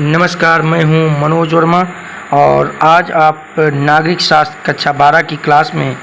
नमस्कार, मैं हूं मनोज वर्मा और आज आप नागरिक शास्त्र कक्षा 12 की क्लास में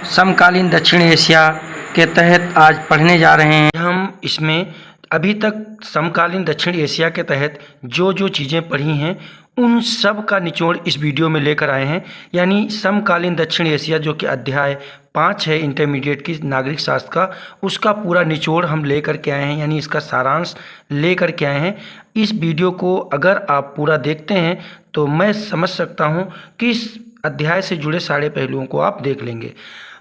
समकालीन दक्षिण एशिया के तहत आज पढ़ने जा रहे हैं। हम इसमें अभी तक समकालीन दक्षिण एशिया के तहत जो जो चीज़ें पढ़ी हैं उन सब का निचोड़ इस वीडियो में लेकर आए हैं। यानी समकालीन दक्षिण एशिया जो कि अध्याय 5 है इंटरमीडिएट की नागरिक शास्त्र का, उसका पूरा निचोड़ हम लेकर के आए हैं, यानी इसका सारांश लेकर के आए हैं। इस वीडियो को अगर आप पूरा देखते हैं तो मैं समझ सकता हूं कि इस अध्याय से जुड़े सारे पहलुओं को आप देख लेंगे।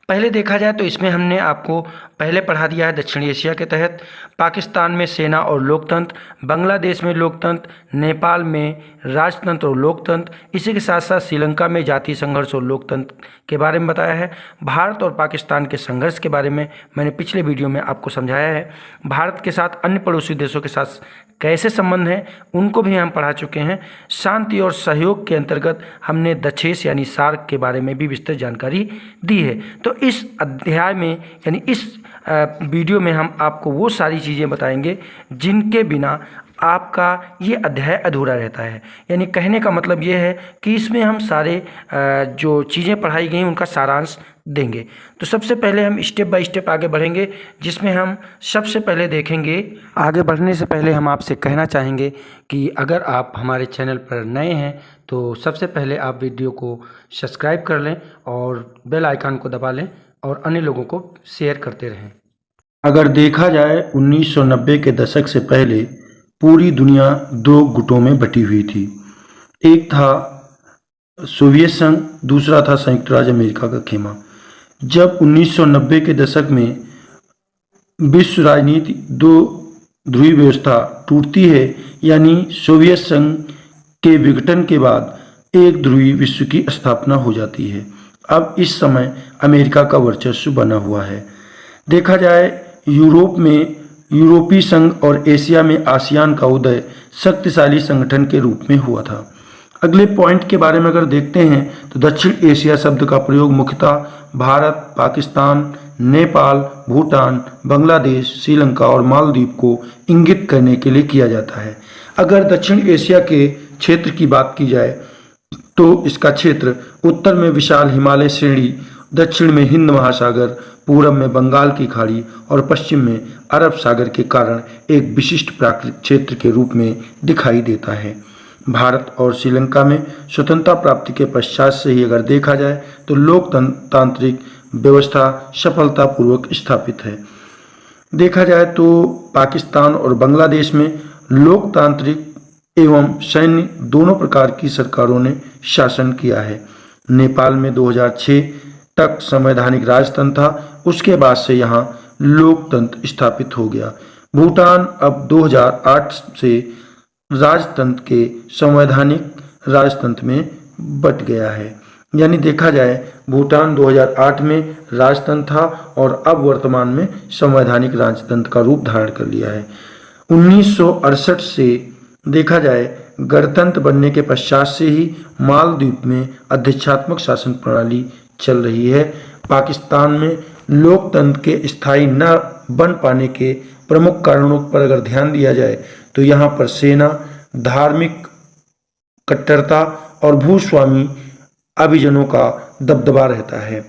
पहले देखा जाए तो इसमें हमने आपको पहले पढ़ा दिया है दक्षिण एशिया के तहत पाकिस्तान में सेना और लोकतंत्र, बांग्लादेश में लोकतंत्र, नेपाल में राजतंत्र और लोकतंत्र, इसी के साथ साथ श्रीलंका में जातीय संघर्ष और लोकतंत्र के बारे में बताया है। भारत और पाकिस्तान के संघर्ष के बारे में मैंने पिछले वीडियो में आपको समझाया है। भारत के साथ अन्य पड़ोसी देशों के साथ कैसे संबंध हैं उनको भी हम पढ़ा चुके हैं। शांति और सहयोग के अंतर्गत हमने दक्षेश यानी सार्क के बारे में भी विस्तृत जानकारी दी है। तो इस अध्याय में यानी इस वीडियो में हम आपको वो सारी चीज़ें बताएंगे जिनके बिना आपका ये अध्याय अधूरा रहता है। यानी कहने का मतलब ये है कि इसमें हम सारे जो चीज़ें पढ़ाई गई उनका सारांश देंगे। तो सबसे पहले हम स्टेप बाय स्टेप आगे बढ़ेंगे, जिसमें हम सबसे पहले देखेंगे। आगे बढ़ने से पहले हम आपसे कहना चाहेंगे कि अगर आप हमारे चैनल पर नए हैं तो सबसे पहले आप वीडियो को सब्सक्राइब कर लें और बेल आइकन को दबा लें और अन्य लोगों को शेयर करते रहें। अगर देखा जाए 1990 के दशक से पहले पूरी दुनिया दो गुटों में बटी हुई थी। एक था सोवियत संघ, दूसरा था संयुक्त राज्य अमेरिका का खेमा। जब 1990 के दशक में विश्व राजनीति दो ध्रुवीय व्यवस्था टूटती है, यानी सोवियत संघ के विघटन के बाद एक ध्रुवीय विश्व की स्थापना हो जाती है। अब इस समय अमेरिका का वर्चस्व बना हुआ है। देखा जाए यूरोप में यूरोपीय संघ और एशिया में आसियान का उदय शक्तिशाली संगठन के रूप में हुआ था। अगले पॉइंट के बारे में अगर देखते हैं तो दक्षिण एशिया शब्द का प्रयोग मुख्यतः भारत, पाकिस्तान, नेपाल, भूटान, बांग्लादेश, श्रीलंका और मालदीव को इंगित करने के लिए किया जाता है। अगर दक्षिण एशिया के क्षेत्र की बात की जाए तो इसका क्षेत्र उत्तर में विशाल हिमालय श्रेणी, दक्षिण में हिंद महासागर, पूरब में बंगाल की खाड़ी और पश्चिम में अरब सागर के कारण एक विशिष्ट प्राकृतिक क्षेत्र के रूप में दिखाई देता है। भारत और श्रीलंका में स्वतंत्रता प्राप्ति के पश्चात से ही अगर देखा जाए तो लोकतांत्रिक व्यवस्था सफलतापूर्वक स्थापित है। देखा जाए तो पाकिस्तान और बांग्लादेश में लोकतांत्रिक एवं सैन्य दोनों प्रकार की सरकारों ने शासन किया है। नेपाल में 2006 तक संवैधानिक राजतंत्र था, उसके बाद से यहाँ लोकतंत्र स्थापित हो गया। भूटान अब 2008 से राजतंत्र के संवैधानिक राजतंत्र में बट गया है। यानी देखा जाए भूटान 2008 में राजतंत्र था और अब वर्तमान में संवैधानिक राजतंत्र का रूप धारण कर लिया है। 1968 से देखा जाए गणतंत्र बनने के पश्चात से ही मालदीव में अध्यक्षात्मक शासन प्रणाली चल रही है। पाकिस्तान में लोकतंत्र के स्थायी न बन पाने के प्रमुख कारणों पर अगर ध्यान दिया जाए तो यहाँ पर सेना, धार्मिक कट्टरता और भूस्वामी अभिजनों का दबदबा रहता है।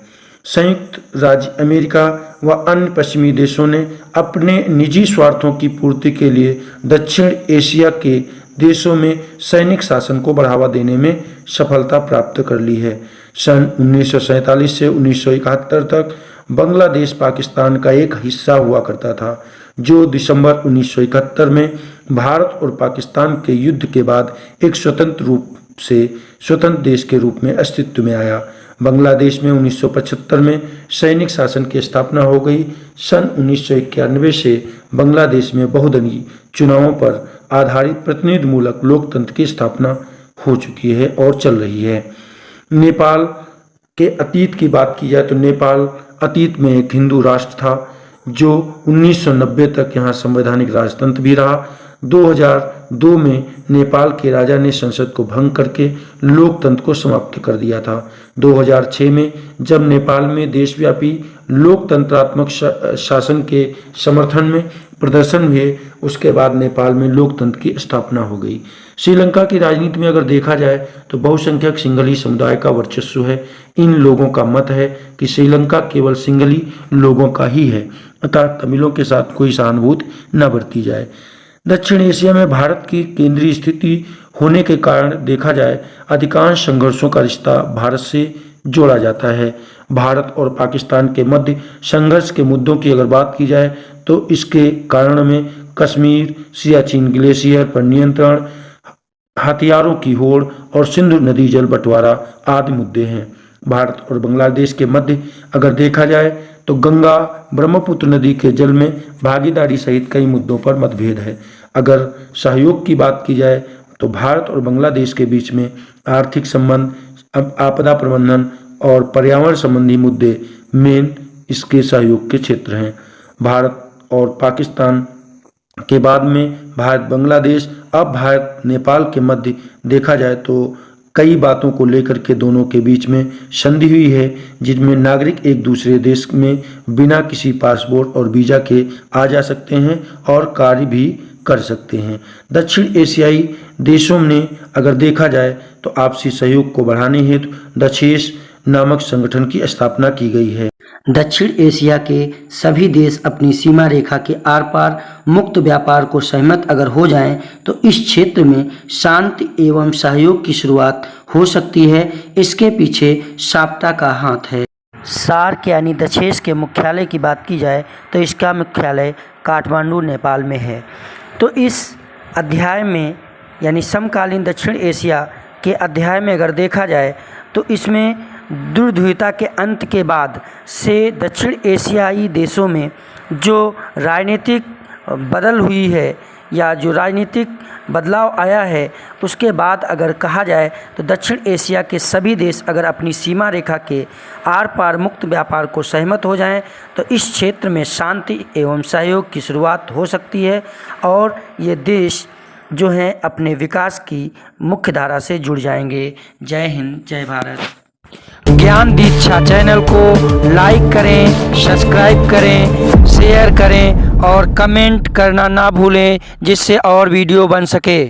संयुक्त राज्य अमेरिका व अन्य पश्चिमी देशों ने अपने निजी स्वार्थों की पूर्ति के लिए दक्षिण एशिया के देशों में सैनिक शासन को बढ़ावा देने में सफलता प्राप्त कर ली है। सन 1947 से 1971 तक बांग्लादेश पाकिस्तान का एक हिस्सा हुआ करता था, जो दिसंबर 1971 में भारत और पाकिस्तान के युद्ध के बाद एक स्वतंत्र देश के रूप में अस्तित्व में आया। बांग्लादेश में 1975 में सैनिक शासन की स्थापना हो गई। सन 1991 से बांग्लादेश में बहुदलीय चुनावों पर आधारित प्रतिनिधिमूलक लोकतंत्र की स्थापना हो चुकी है और चल रही है। नेपाल के अतीत की बात की जाए तो नेपाल अतीत में एक हिंदू राष्ट्र था जो 1990 तक यहाँ संवैधानिक राजतंत्र भी रहा। 2002 में नेपाल के राजा ने संसद को भंग करके लोकतंत्र को समाप्त कर दिया था। 2006 में जब नेपाल में देशव्यापी लोकतंत्रात्मक शासन के समर्थन में प्रदर्शन हुए, उसके बाद नेपाल में लोकतंत्र की स्थापना हो गई। श्रीलंका की राजनीति में अगर देखा जाए तो बहुसंख्यक सिंहली समुदाय का वर्चस्व है। इन लोगों का मत है कि श्रीलंका केवल सिंहली लोगों का ही है, अतः तमिलों के साथ कोई सहानुभूति न बरती जाए। दक्षिण एशिया में भारत की केंद्रीय स्थिति होने के कारण देखा जाए अधिकांश संघर्षों का रिश्ता भारत से जोड़ा जाता है। भारत और पाकिस्तान के मध्य संघर्ष के मुद्दों की अगर बात की जाए तो इसके कारण में कश्मीर, सियाचिन ग्लेशियर पर नियंत्रण, हथियारों की होड़ और सिंधु नदी जल बंटवारा आदि मुद्दे हैं। भारत और बांग्लादेश के मध्य अगर देखा जाए तो गंगा ब्रह्मपुत्र नदी के जल में भागीदारी सहित कई मुद्दों पर मतभेद है। अगर सहयोग की बात की जाए तो भारत और बांग्लादेश के बीच में आर्थिक संबंध, आपदा प्रबंधन और पर्यावरण संबंधी मुद्दे मेन इसके सहयोग के क्षेत्र हैं। भारत और पाकिस्तान के बाद में भारत बांग्लादेश, अब भारत नेपाल के मध्य देखा जाए तो कई बातों को लेकर के दोनों के बीच में संधि हुई है, जिनमें नागरिक एक दूसरे देश में बिना किसी पासपोर्ट और वीज़ा के आ जा सकते हैं और कार्य भी कर सकते हैं। दक्षिण एशियाई देशों में अगर देखा जाए तो आपसी सहयोग को बढ़ाने हेतु दक्षेस नामक संगठन की स्थापना की गई है। दक्षिण एशिया के सभी देश अपनी सीमा रेखा के आर पार मुक्त व्यापार को सहमत अगर हो जाएं तो इस क्षेत्र में शांति एवं सहयोग की शुरुआत हो सकती है। इसके पीछे साप्ता का हाथ है। सार्क यानी दक्षेस के मुख्यालय की बात की जाए तो इसका मुख्यालय काठमांडू नेपाल में है। तो इस अध्याय में यानी समकालीन दक्षिण एशिया के अध्याय में अगर देखा जाए तो इसमें दुर्द्वैता के अंत के बाद से दक्षिण एशियाई देशों में जो राजनीतिक बदल हुई है या जो राजनीतिक बदलाव आया है, उसके बाद अगर कहा जाए तो दक्षिण एशिया के सभी देश अगर अपनी सीमा रेखा के आर पार मुक्त व्यापार को सहमत हो जाएं तो इस क्षेत्र में शांति एवं सहयोग की शुरुआत हो सकती है और ये देश जो हैं अपने विकास की मुख्य धारा से जुड़ जाएंगे। जय हिंद, जय भारत। ज्ञान दीक्षा चैनल को लाइक करें, सब्सक्राइब करें, शेयर करें और कमेंट करना ना भूलें, जिससे और वीडियो बन सके।